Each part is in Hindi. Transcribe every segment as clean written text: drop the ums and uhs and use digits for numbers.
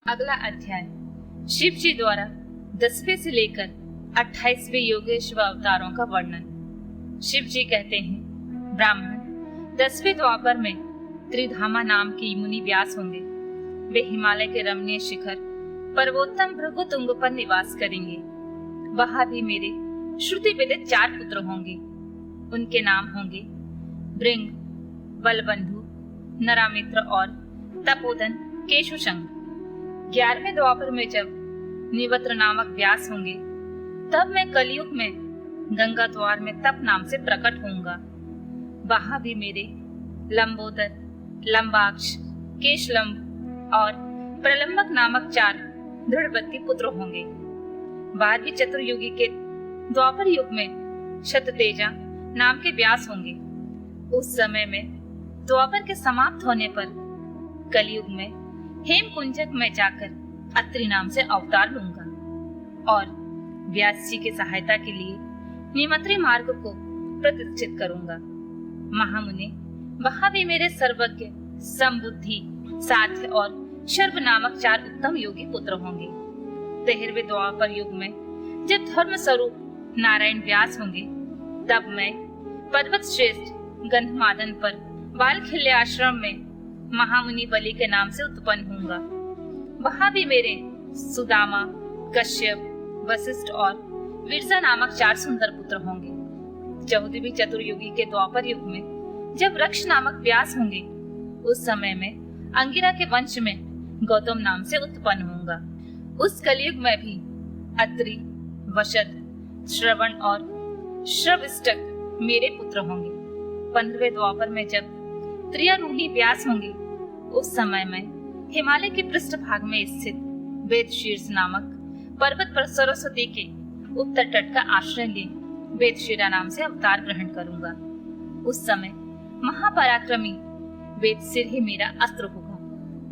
अगला अध्याय शिव जी द्वारा 10वें से लेकर 28वें योगेश्वर अवतारों का वर्णन। शिव जी कहते हैं, ब्राह्मण 10वें द्वापर में त्रिधामा नाम की मुनि व्यास होंगे। वे हिमालय के रमणीय शिखर पर्वोत्तम भृगुतुंग पर निवास करेंगे। वहां भी मेरे श्रुति विदित 4 पुत्र होंगे। उनके नाम होंगे भृंग, बलबंधु, नरामित्र और तपोधन केशुशंग। 11वें द्वापर में जब निवत्र नामक व्यास होंगे, तब मैं कलयुग में गंगा द्वार में तप नाम से प्रकट होऊंगा। वहां भी मेरे लंबोदर, लंबाक्ष, केशलंब और प्रलंबक नामक 4 दृढ़वती पुत्र होंगे। 12वीं चतुर्युगी के द्वापर युग में शततेजा नाम के व्यास होंगे। उस समय में द्वापर के समाप्त होने पर कलयुग में हेमकुंजक में जाकर अत्रि नाम से अवतार लूंगा और व्यास जी की सहायता के लिए निमंत्री मार्ग को प्रतिष्ठित करूंगा। महामुनि वहां भी मेरे सर्वज्ञ, समबुद्धि, साध्य और शर्व नामक 4 उत्तम योगी पुत्र होंगे। 13वें द्वापर युग में जब धर्म स्वरूप नारायण व्यास होंगे, तब मैं पर्वत श्रेष्ठ गंधमादन पर बालखिल्य आश्रम में महामुनि बलि के नाम से उत्पन्न होऊंगा। वहां भी मेरे सुदामा, कश्यप, वशिष्ठ और विरसा नामक 4 सुंदर पुत्र होंगे। 14वीं चतुर्युगी के द्वापर युग में जब रक्ष नामक व्यास होंगे, उस समय में अंगिरा के वंश में गौतम नाम से उत्पन्न होऊंगा। उस कलयुग में भी अत्रि, वशद, श्रवण और श्रवष्टक मेरे पुत्र होंगे। 15वें द्वापर में जब त्रियारूढ़ी व्यास होंगे, उस समय में हिमालय के पृष्ठभाग में स्थित वेदशीर्ष नामक पर्वत पर सरस्वती के उत्तर तट का आश्रय ले वेदशिरा नाम से अवतार ग्रहण करूंगा। उस समय महापराक्रमी वेदशिर ही मेरा अस्त्र होगा।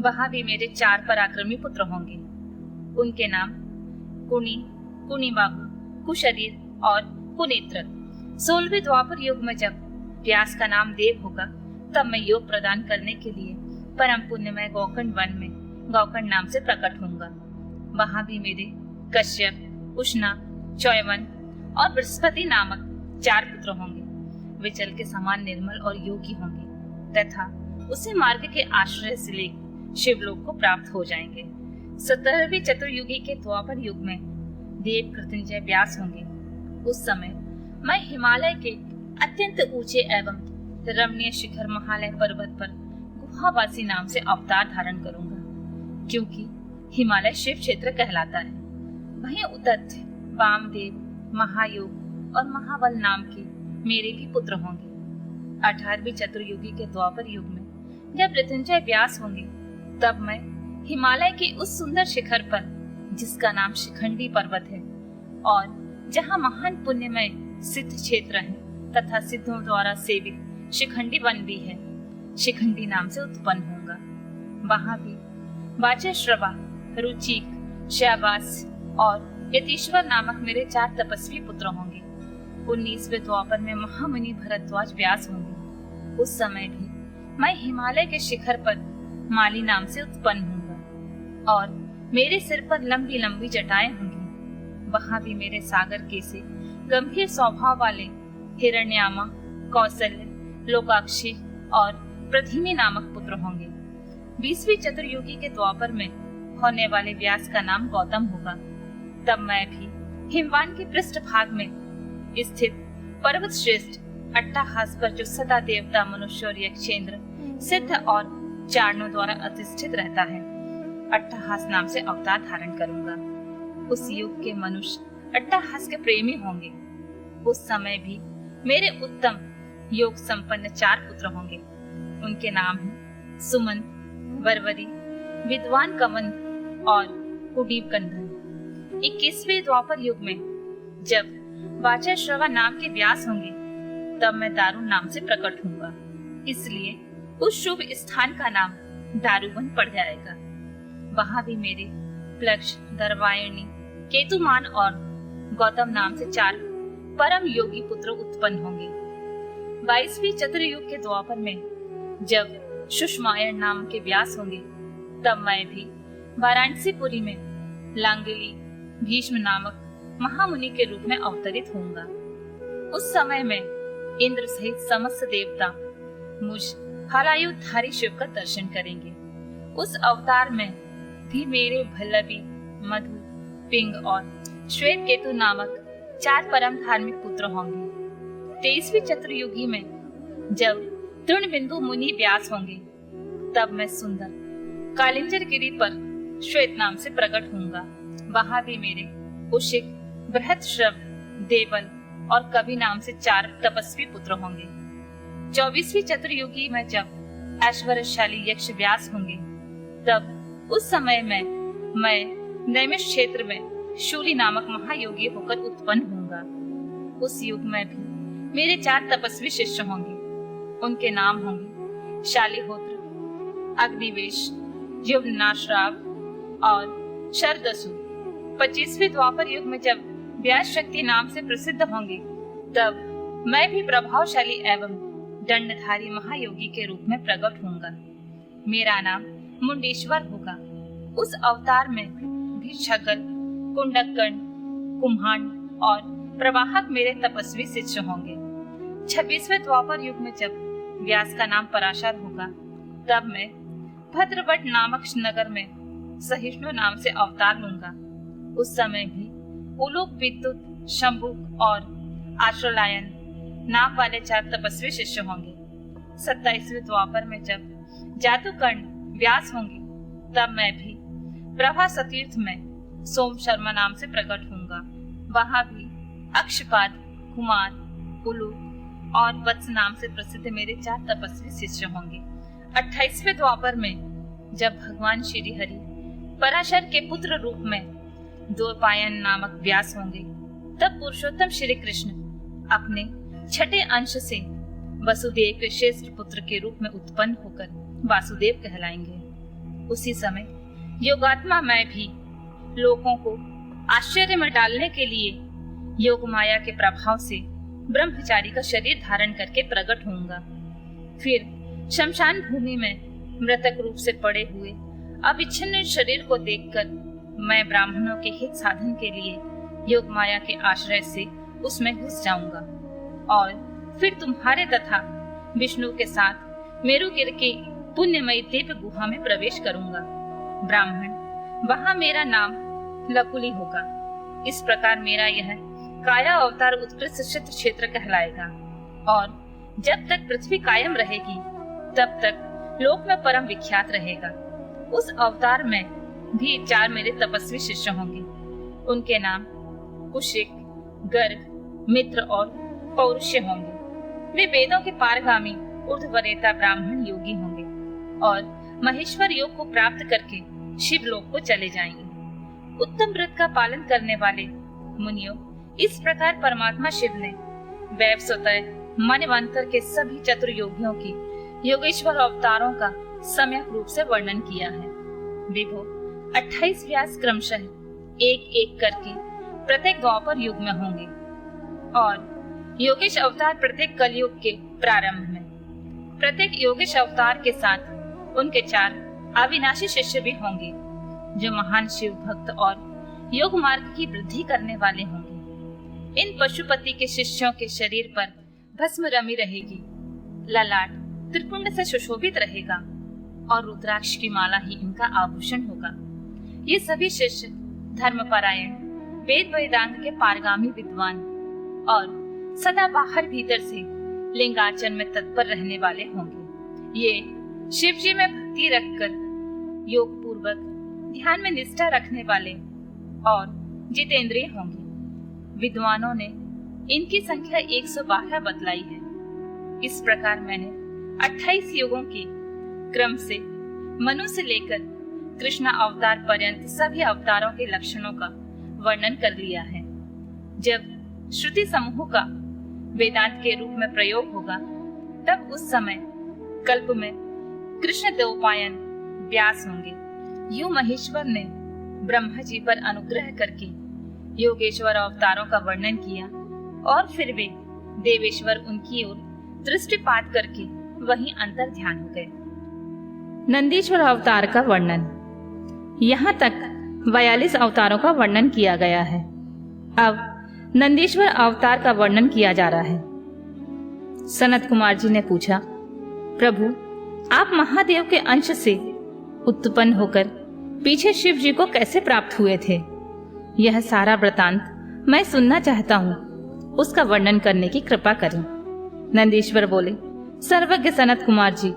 वहां भी मेरे 4 पराक्रमी पुत्र होंगे। उनके नाम कुणी, कुणीबाहु, कुशरीर और कुनेत्र। 16वें द्वापर युग में जब व्यास का नाम देव होगा, तब मैं योग प्रदान करने के लिए परम पुण्यमय गोकर्ण वन में गोकर्ण नाम से प्रकट होऊंगा। वहां भी मेरे कश्यप, उष्णा, चौयवन और बृहस्पति नामक 4 पुत्र होंगे। वे जल के समान निर्मल और योगी होंगे तथा उसी मार्ग के आश्रय से लेकर शिवलोक को प्राप्त हो जाएंगे। 17वीं चतुर्युगी के द्वापर युग में देव कृतंजय व्यास होंगे। उस समय मैं हिमालय के अत्यंत ऊंचे एवं रमणीय शिखर महालय पर्वत पर गुहावासी नाम से अवतार धारण करूंगा, क्योंकि हिमालय शिव क्षेत्र कहलाता है। वहीं उदत्त, वामदेव, महायोग और महाबल नाम के मेरे भी पुत्र होंगे। 18वीं चतुर्युगी के द्वापर युग में जब मृत्युंजय व्यास होंगे, तब मैं हिमालय के उस सुंदर शिखर पर, जिसका नाम शिखंडी पर्वत है और जहाँ महान पुण्यमय सिद्ध क्षेत्र है तथा सिद्धों द्वारा सेवित शिखंडी वन भी है, शिखंडी नाम से उत्पन्न होगा। वहां भी वाचश्रवा, रुचिक, शैवास और यतीश्वर नामक मेरे 4 तपस्वी पुत्र होंगे। 19वें द्वापर में महामुनि भरद्वाज व्यास होंगे। उस समय भी मैं हिमालय के शिखर पर माली नाम से उत्पन्न होऊंगा और मेरे सिर पर लंबी लंबी जटाएं होंगी। वहां भी मेरे सागर के से गंभीर स्वभाव वाले हिरण्यामा, कौशल्य, लोकाक्षी और प्रधिमी नामक पुत्र होंगे। 20वीं चतुर्युगी के द्वापर में होने वाले व्यास का नाम गौतम होगा। तब मैं भी हिमवान के पृष्ठभाग में स्थित पर्वत श्रेष्ठ अट्टाहास पर, जो सदा देवता, मनुष्य और यक्षेंद्र, सिद्ध और चारणों द्वारा अधिष्ठित रहता है, अट्टाहास नाम से अवतार धारण करूंगा। उस युग के मनुष्य अट्टाहास के प्रेमी होंगे। उस समय भी मेरे उत्तम योग संपन्न 4 पुत्र होंगे। उनके नाम हैं सुमंत, वरवरी, विद्वान कमंद और कुडीप कंधन। 21वें द्वापर युग में जब वाचश्रवा नाम के व्यास होंगे, तब मैं दारुण नाम से प्रकट होऊंगा। इसलिए उस शुभ स्थान का नाम दारुवन पड़ जाएगा। वहां भी मेरे प्लक्ष, दरवायणी, केतुमान और गौतम नाम से 4 परम योगी पुत्र उत्पन्न होंगे। 22वीं चतुर्युग के द्वापर में जब शुष्मायन नाम के व्यास होंगे, तब मैं भी वाराणसीपुरी में लांगली भीष्म नामक महामुनि के रूप में अवतरित होऊंगा। उस समय में इंद्र सहित समस्त देवता मुझ हलायुधारी शिव का दर्शन करेंगे। उस अवतार में भी मेरे भल्लवी, मधु, पिंग और श्वेत केतु नामक 4 परम धार्मिक पुत्र होंगे। 23वीं चतुर्युगी में जब तृणबिंदु मुनि व्यास होंगे, तब मैं सुंदर कालिंजर गिरी पर श्वेत नाम से प्रकट होऊंगा। वहां भी मेरे उशिक, बृहतश्रव, देवल और कवि नाम से 4 तपस्वी पुत्र होंगे। 24वीं चतुर्युगी में जब ऐश्वर्यशाली यक्ष व्यास होंगे, तब उस समय में मैं नैमिष क्षेत्र में शूली नामक महायोगी होकर उत्पन्न होऊंगा। उस युग में भी मेरे 4 तपस्वी शिष्य होंगे। उनके नाम होंगे शालिहोत्र, अग्निवेश, युवनाश्राव और शरदसु। 25वें द्वापर युग में जब व्यास शक्ति नाम से प्रसिद्ध होंगे, तब मैं भी प्रभावशाली एवं दंडधारी महायोगी के रूप में प्रकट होऊंगा। मेरा नाम मुंडेश्वर होगा। उस अवतार में भी छगल, कुंडकर्ण, कुम्हांड और प्रवाहक मेरे तपस्वी शिष्य होंगे। 26वें द्वापर युग में जब व्यास का नाम पराशर होगा, तब मैं भद्रवट नामक नगर में सहिष्णु नाम से अवतार लूंगा। उस समय भी उलूक, विद्युत, शंभुक और आश्रलायन नाम वाले 4 तपस्वी शिष्य होंगे। 27वें द्वापर में जब जातुकर्ण व्यास होंगे, तब मैं भी प्रभा सतीर्थ में सोम शर्मा नाम से प्रकट होऊंगा। वहां भी अक्षपाद, कुमार, उलूक और वत्स नाम से प्रसिद्ध मेरे 4 तपस्वी शिष्य होंगे। 28वें द्वापर में जब भगवान श्री हरि पराशर के पुत्र रूप में द्वैपायन नामक व्यास होंगे, तब पुरुषोत्तम श्री कृष्ण अपने 6ठे अंश से वसुदेव के श्रेष्ठ पुत्र के रूप में उत्पन्न होकर वासुदेव कहलाएंगे। उसी समय योगात्मा मैं भी लोगों को आश्चर्य में डालने के लिए योग माया के प्रभाव से ब्रह्मचारी का शरीर धारण करके प्रकट होऊंगा। फिर शमशान भूमि में मृतक रूप से पड़े हुए अविच्छिन्न शरीर को देखकर मैं ब्राह्मणों के हित साधन के लिए योग माया के आश्रय से उसमें घुस जाऊंगा और फिर तुम्हारे तथा विष्णु के साथ मेरुगिर की पुण्यमयी दिव्य गुहा में प्रवेश करूंगा। ब्राह्मण, वहां मेरा नाम लकुली होगा। इस प्रकार मेरा यह काया अवतार उत्कृष्ट सिद्ध क्षेत्र कहलाएगा और जब तक पृथ्वी कायम रहेगी, तब तक लोक में परम विख्यात रहेगा। उस अवतार में भी 4 मेरे तपस्वी शिष्य होंगे। उनके नाम कुशिक, गर्ग, मित्र और पौरुष्य होंगे। वे वेदों के पारगामी ऊर्ध्वरेता ब्राह्मण योगी होंगे और महेश्वर योग को प्राप्त करके शिव लोक को चले जाएंगे। उत्तम व्रत का पालन करने वाले मुनियों, इस प्रकार परमात्मा शिव ने वैवस्वतः मनवंतर के सभी चतुर्योगियों की योगेश्वर अवतारों का सम्यक रूप से वर्णन किया है। विभो 28 व्यास क्रमशः एक एक करके प्रत्येक द्वापर युग में होंगे और योगेश अवतार प्रत्येक कलयुग के प्रारंभ में। प्रत्येक योगेश अवतार के साथ उनके 4 अविनाशी शिष्य भी होंगे, जो महान शिव भक्त और योग मार्ग की वृद्धि करने वाले होंगे। इन पशुपति के शिष्यों के शरीर पर भस्म रमी रहेगी, ललाट त्रिपुंड से सुशोभित रहेगा और रुद्राक्ष की माला ही इनका आभूषण होगा। ये सभी शिष्य धर्मपरायण, वेद वेदांत के पारगामी विद्वान और सदा बाहर भीतर से लिंगार्चन में तत्पर रहने वाले होंगे। ये शिव जी में भक्ति रखकर योग पूर्वक ध्यान में निष्ठा रखने वाले और जितेंद्रिय होंगे। विद्वानों ने इनकी संख्या 112 बतलाई है। इस प्रकार मैंने 28 युगों के क्रम से मनु से लेकर कृष्ण अवतार पर्यंत सभी अवतारों के लक्षणों का वर्णन कर लिया है। जब श्रुति समूह का वेदांत के रूप में प्रयोग होगा, तब उस समय कल्प में कृष्ण द्वैपायन व्यास होंगे। यूं महेश्वर ने ब्रह्मा जी पर अनुग्रह करके योगेश्वर अवतारों का वर्णन किया और फिर वे देवेश्वर उनकी ओर दृष्टिपात करके वहीं अंतर ध्यान हो गए। नंदीश्वर अवतार का वर्णन। यहाँ तक 42 अवतारों का वर्णन किया गया है। अब नंदीश्वर अवतार का वर्णन किया जा रहा है। सनत कुमार जी ने पूछा, प्रभु, आप महादेव के अंश से उत्पन्न होकर पीछे शिव जी को कैसे प्राप्त हुए थे? यह सारा वृतांत मैं सुनना चाहता हूँ, उसका वर्णन करने की कृपा करें। नंदीश्वर बोले, सर्वज्ञ सनत कुमार जी,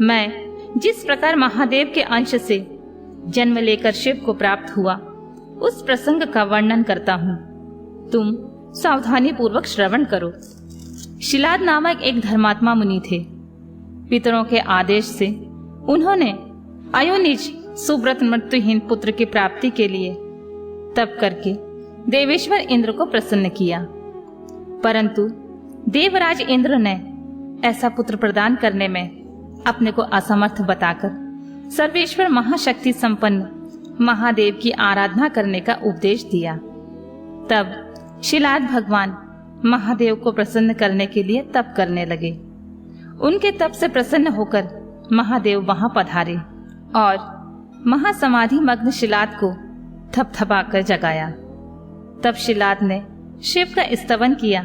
मैं जिस प्रकार महादेव के अंश से जन्म लेकर शिव को प्राप्त हुआ उस प्रसंग का वर्णन करता हूँ। तुम सावधानी पूर्वक श्रवण करो। शिलाद नामक एक धर्मात्मा मुनि थे। पितरों के आदेश से उन्होंने अयोनिज सुव्रत मृत्युहीन पुत्र की प्राप्ति के लिए तप करके देवेश्वर इंद्र को प्रसन्न किया, परंतु देवराज इंद्र ने ऐसा पुत्र प्रदान करने में अपने को असमर्थ बताकर सर्वेश्वर महाशक्ति संपन्न महादेव की आराधना करने का उपदेश दिया। तब शिलाद भगवान महादेव को प्रसन्न करने के लिए तप करने लगे। उनके तप से प्रसन्न होकर महादेव वहां पधारे और महासमाधि मग्न शिलाद को थपथपाकर जगाया। तब शिलाद ने शिव का स्तवन किया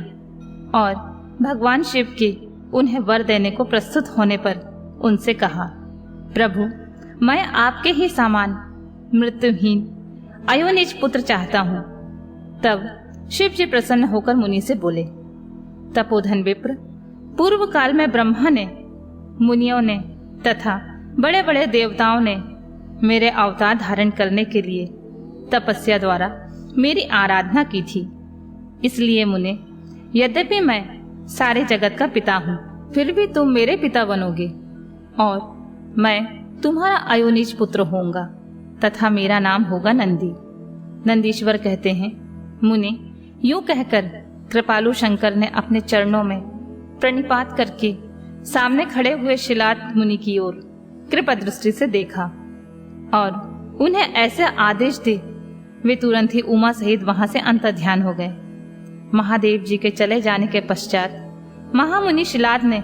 और भगवान शिव के उन्हें वर देने को प्रस्तुत होने पर उनसे कहा, प्रभु, मैं आपके ही समान मृत्युहीन अयोनिज पुत्र चाहता हूँ। तब शिव जी प्रसन्न होकर मुनि से बोले, तपोधन विप्र, पूर्व काल में ब्रह्मा ने, मुनियों ने तथा बड़े बड़े देवताओं ने मेरे अवतार धारण करने के लिए तपस्या द्वारा मेरी आराधना की थी। इसलिए मुने, यद्यपि मैं सारे जगत का पिता हूँ, फिर भी तुम मेरे पिता बनोगे और मैं तुम्हारा अयोनिज पुत्र होऊंगा तथा मेरा नाम होगा नंदी। नंदीश्वर कहते हैं, मुने, यूं कहकर कृपालु शंकर ने अपने चरणों में प्रणिपात करके सामने खड़े हुए शिलाद मुनि की ओर कृपा दृष्टि से देखा और उन्हें ऐसे आदेश दे वे तुरंत ही उमा सहित वहां से अंतर्ध्यान हो गए। महादेव जी के चले जाने के पश्चात महामुनि शिलाद ने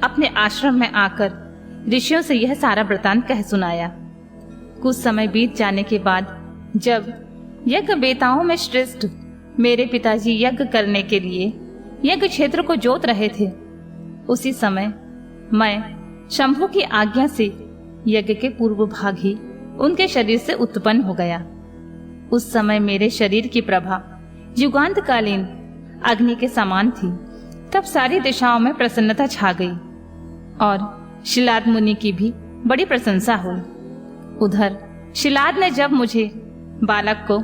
अपने आश्रम में आकर ऋषियों से यह सारा वृतांत कह सुनाया। कुछ समय बीत जाने के बाद जब यज्ञ बेताओं में श्रेष्ठ मेरे पिताजी यज्ञ करने के लिए यज्ञ क्षेत्र को जोत रहे थे, उसी समय मैं शंभु की आज्ञा से यज्ञ के पूर्व भाग ही उनके शरीर से उत्पन्न हो गया। उस समय मेरे शरीर की प्रभा युगांतकालीन अग्नि के समान थी। तब सारी दिशाओं में प्रसन्नता छा गई और शिलाद मुनि की भी बड़ी प्रशंसा हुई। उधर शिलाद ने जब मुझे बालक को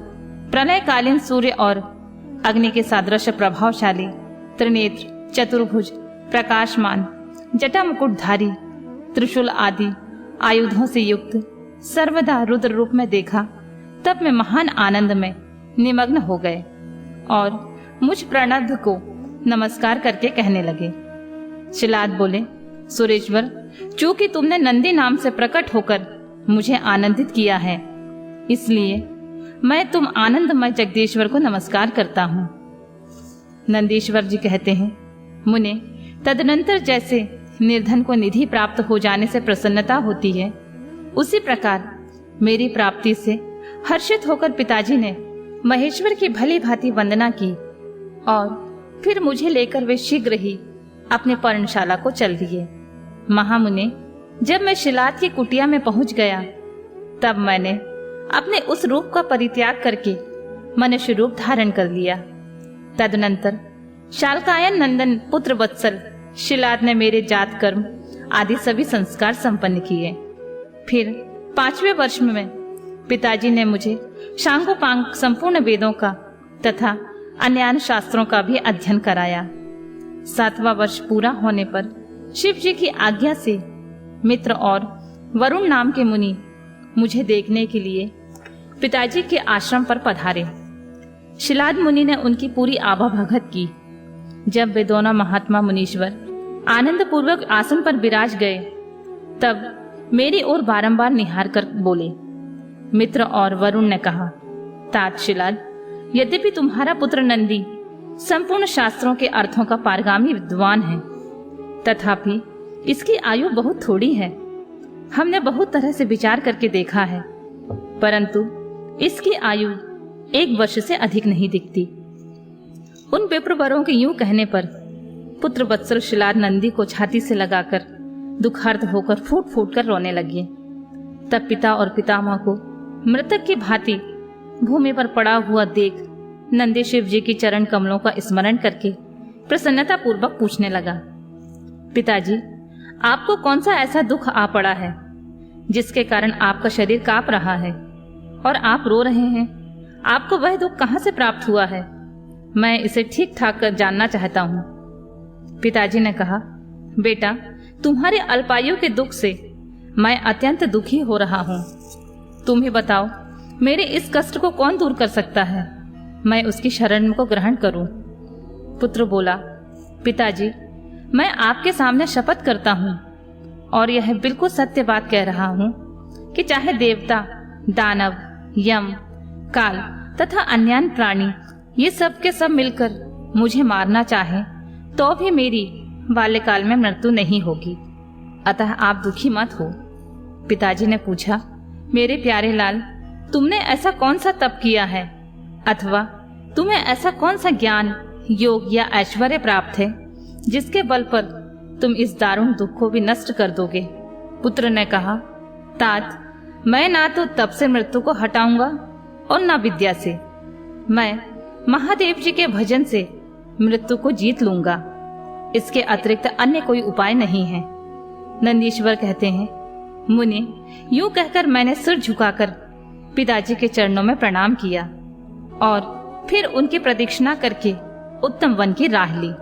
प्रलयकालीन सूर्य और अग्नि के सादृश प्रभावशाली त्रिनेत्र चतुर्भुज प्रकाशमान जटा मुकुटधारी त्रिशूल आदि आयुधों से युक्त सर्वदा रुद्र रूप में देखा, तब मैं महान आनंद में निमग्न हो गए और मुझ प्रणद को नमस्कार करके कहने लगे। शिलाद बोले, सुरेश्वर, चूंकि तुमने नंदी नाम से प्रकट होकर मुझे आनंदित किया है, इसलिए मैं तुम आनंदमय जगदीश्वर को नमस्कार करता हूँ। नंदीश्वर जी कहते हैं, मुने, तदनंतर जैसे निर्धन को निधि प्राप्त हो जाने से प्रसन्नता होती है, उसी प्रकार मेरी प्राप्ति से हर्षित होकर पिताजी ने महेश्वर की भली भांति वंदना की और फिर मुझे लेकर वे शीघ्र ही अपने पर्णशाला को चल दिए। महामुने, जब मैं शिलाद की कुटिया में पहुंच गया, तब मैंने अपने उस रूप का परित्याग करके मनुष्य रूप धारण कर लिया। तदनंतर शालकायन नंदन पुत्र वत्सल शिलाद ने मेरे जात कर्म आदि सभी संस्कार संपन्न किए। फिर 5वें वर्ष में पिताजी ने मुझे शांगोपांग संपूर्ण वेदों का तथा अन्य शास्त्रों का भी अध्ययन कराया। 7वां वर्ष पूरा होने पर शिव जी की आज्ञा से मित्र और वरुण नाम के मुनि मुझे देखने के लिए पिताजी के आश्रम पर पधारे। शिलाद मुनि ने उनकी पूरी आभा भगत की। जब वे दोनों महात्मा मुनीश्वर आनंद पूर्वक आसन पर विराज गए, तब मेरी ओर बारंबार निहार कर बोले। मित्र और वरुण ने कहा, तात शिलाद, यद्यपि तुम्हारा पुत्र नंदी संपूर्ण शास्त्रों के अर्थों का पारगामी विद्वान है, तथापि इसकी आयु बहुत थोड़ी है। हमने बहुत तरह से विचार करके देखा है, परंतु इसकी आयु 1 वर्ष से अधिक नहीं दिखती। उन विप्रवरों के यूं कहने पर पुत्र वत्सल शिलार नंदी को छाती से लगाकर दुखार्त होकर फूट फूट कर रोने लगे। तब पिता और पितामह को मृतक की भांति भूमि पर पड़ा हुआ देख नंदी शिव जी की चरण कमलों का स्मरण करके प्रसन्नता पूर्वक पूछने लगा, पिताजी, आपको कौन सा ऐसा दुख आ पड़ा है जिसके कारण आपका शरीर कांप रहा है और आप रो रहे हैं? आपको वह दुख कहां से प्राप्त हुआ है? मैं इसे ठीक ठाक कर जानना चाहता हूँ। पिताजी ने कहा, बेटा, तुम्हारे अल्पायु के दुख से मैं अत्यंत दुखी हो रहा हूँ। तुम ही बताओ, मेरे इस कष्ट को कौन दूर कर सकता है? मैं उसकी शरण को ग्रहण करूं। पुत्र बोला, पिताजी, मैं आपके सामने शपथ करता हूं और यह बिल्कुल सत्य बात कह रहा हूं कि चाहे देवता, दानव, यम, काल तथा अन्य प्राणी ये सब के सब मिलकर मुझे मारना चाहे तो भी मेरी बाल्यकाल में मृत्यु नहीं होगी। अतः आप दुखी मत हो। पिताजी ने पूछा, मेरे प्यारे लाल, तुमने ऐसा कौन सा तप किया है अथवा तुम्हें ऐसा कौन सा ज्ञान, योग या ऐश्वर्य प्राप्त है जिसके बल पर तुम इस दारुण दुख को भी नष्ट कर दोगे? पुत्र ने कहा, तात, मैं ना तो तप से मृत्यु को हटाऊंगा और ना विद्या से। मैं महादेव जी के भजन से मृत्यु को जीत लूंगा। इसके अतिरिक्त अन्य कोई उपाय नहीं है। नंदीश्वर कहते हैं, मुनि, यूं कहकर मैंने सिर झुकाकर पिताजी के चरणों में प्रणाम किया और फिर उनकी प्रदक्षिणा करके उत्तम वन की राह ली।